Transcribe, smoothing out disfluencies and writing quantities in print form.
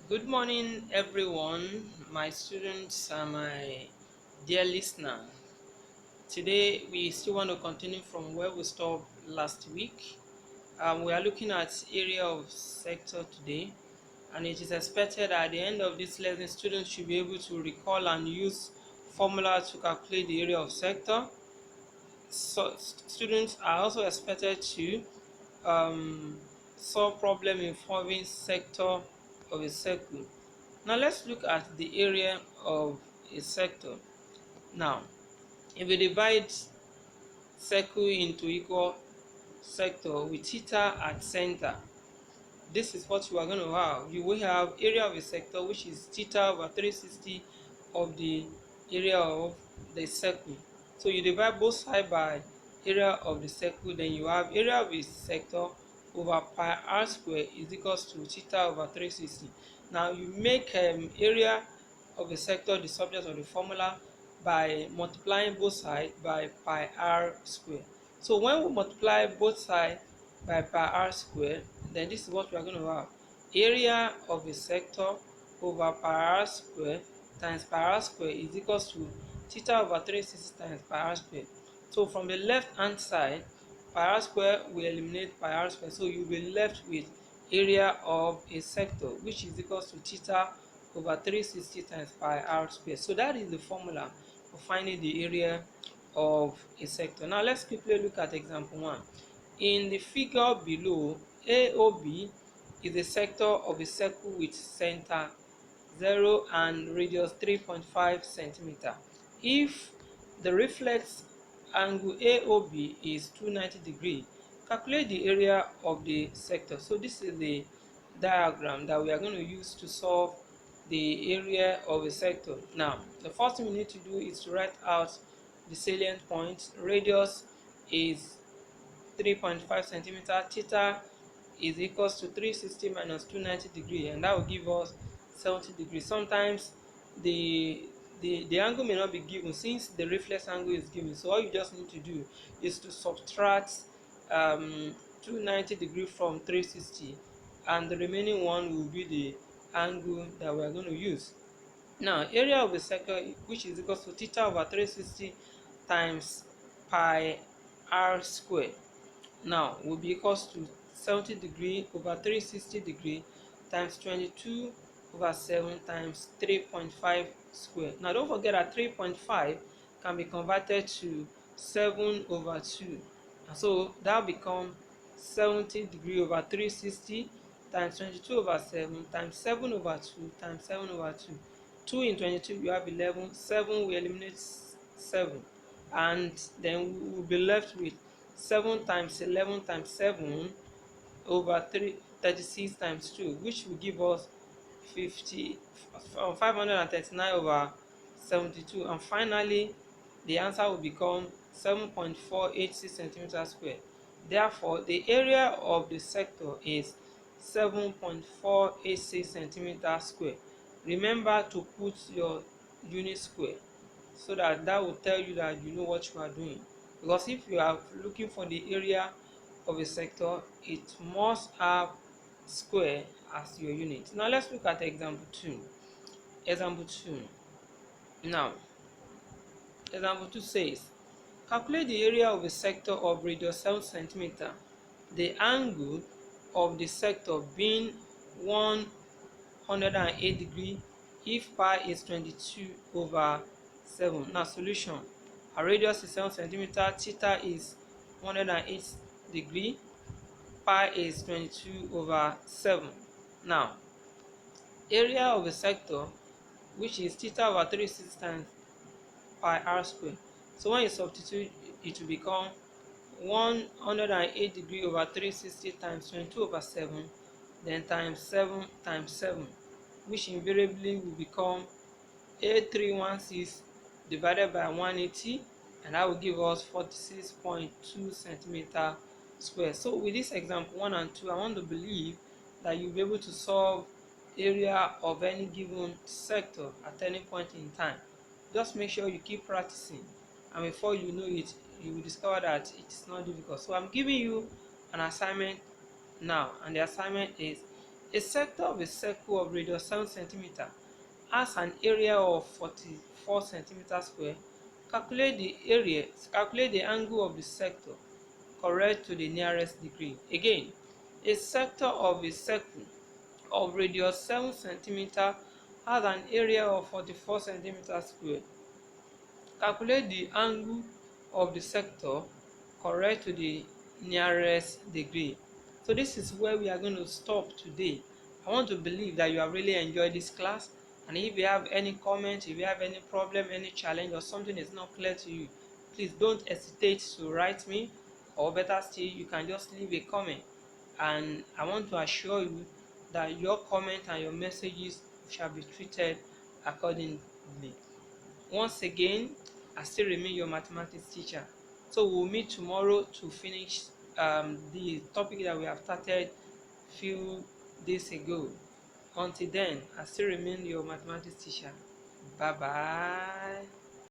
Good morning, everyone, my students and my dear listener. Today, we still want to continue from where we stopped last week. We are looking at area of sector today, and it is expected at the end of this lesson, students should be able to recall and use formula to calculate the area of sector. So, students are also expected to solve problem involving sector of a circle. Now let's look at the area of a sector. Now, if we divide circle into equal sector with theta at center, this is what you are going to have. You will have area of a sector, which is theta over 360 of the area of the circle. So you divide both sides by area of the circle, then you have area of a sector over pi r square is equals to theta over 360. Now you make area of a sector the subject of the formula by multiplying both sides by pi r square. So when we multiply both sides by pi r square, then this is what we are going to have. Area of a sector over pi r square times pi r square is equals to theta over 360 times pi r square. So from the left hand side, pi r square will eliminate pi r square. So you'll be left with area of a sector, which is equals to theta over 360 times pi r square. So that is the formula for finding the area of a sector. Now let's quickly look at example 1. In the figure below, AOB is a sector of a circle with center 0 and radius 3.5 centimeter. If the reflex angle AOB is 290 degrees, calculate the area of the sector. So this is the diagram that we are going to use to solve the area of a sector. Now, the first thing we need to do is to write out the salient point. Radius is 3.5 centimeter. Theta is equals to 360 minus 290 degrees, and that will give us 70 degrees. Sometimes the angle may not be given since the reflex angle is given. So all you just need to do is to subtract 290 degrees from 360, and the remaining one will be the angle that we are going to use. Now, area of a circle, which is equal to theta over 360 times pi r square, now will be equals to 70 degree over 360 degree times 22 over 7 times 3.5 square. Now don't forget that 3.5 can be converted to 7 over 2, and so that will become 70 degree over 360 times 22 over 7 times 7 over 2 times 7 over 2. 2 in 22 you have 11. 7 we eliminate 7, and then we will be left with 7 times 11 times 7 over 36 times 2, which will give us 539 over 72. And finally, the answer will become 7.486 centimeters square. Therefore, the area of the sector is 7.486 centimeters square. Remember to put your unit square, so that will tell you that you know what you are doing. Because if you are looking for the area of a sector, it must have square as your unit. Now let's look at example 2. Example 2. Now, example 2 says, calculate the area of a sector of radius 7 centimeter. The angle of the sector being 108 degree if pi is 22 over 7. Now solution. Our radius is 7 centimeter, theta is 108 degree, pi is 22 over 7. Now, area of a sector, which is theta over 360 times pi r square. So when you substitute, it will become 108 degree over 360 times 22 over 7, then times 7 times 7, which invariably will become 8316 divided by 180, and that will give us 46.2 centimeter square. So with this example 1 and 2, I want to believe that you'll be able to solve area of any given sector at any point in time. Just make sure you keep practicing, and before you know it, you will discover that it is not difficult. So I'm giving you an assignment now, and the assignment is A sector of a circle of radius 7 cm has an area of 44 cm square. Calculate the angle of the sector correct to the nearest degree. Again, a sector of a circle of radius 7 cm has an area of 44 cm square. Calculate the angle of the sector correct to the nearest degree. So this is where we are going to stop today. I want to believe that you have really enjoyed this class, and if you have any comment, if you have any problem, any challenge, or something is not clear to you, please don't hesitate to write me, or better still, you can just leave a comment, and I want to assure you that your comment and your messages shall be treated accordingly. Once again, I still remain your mathematics teacher. So we'll meet tomorrow to finish the topic that we have started few days ago. Until then, I still remain your mathematics teacher. Bye bye.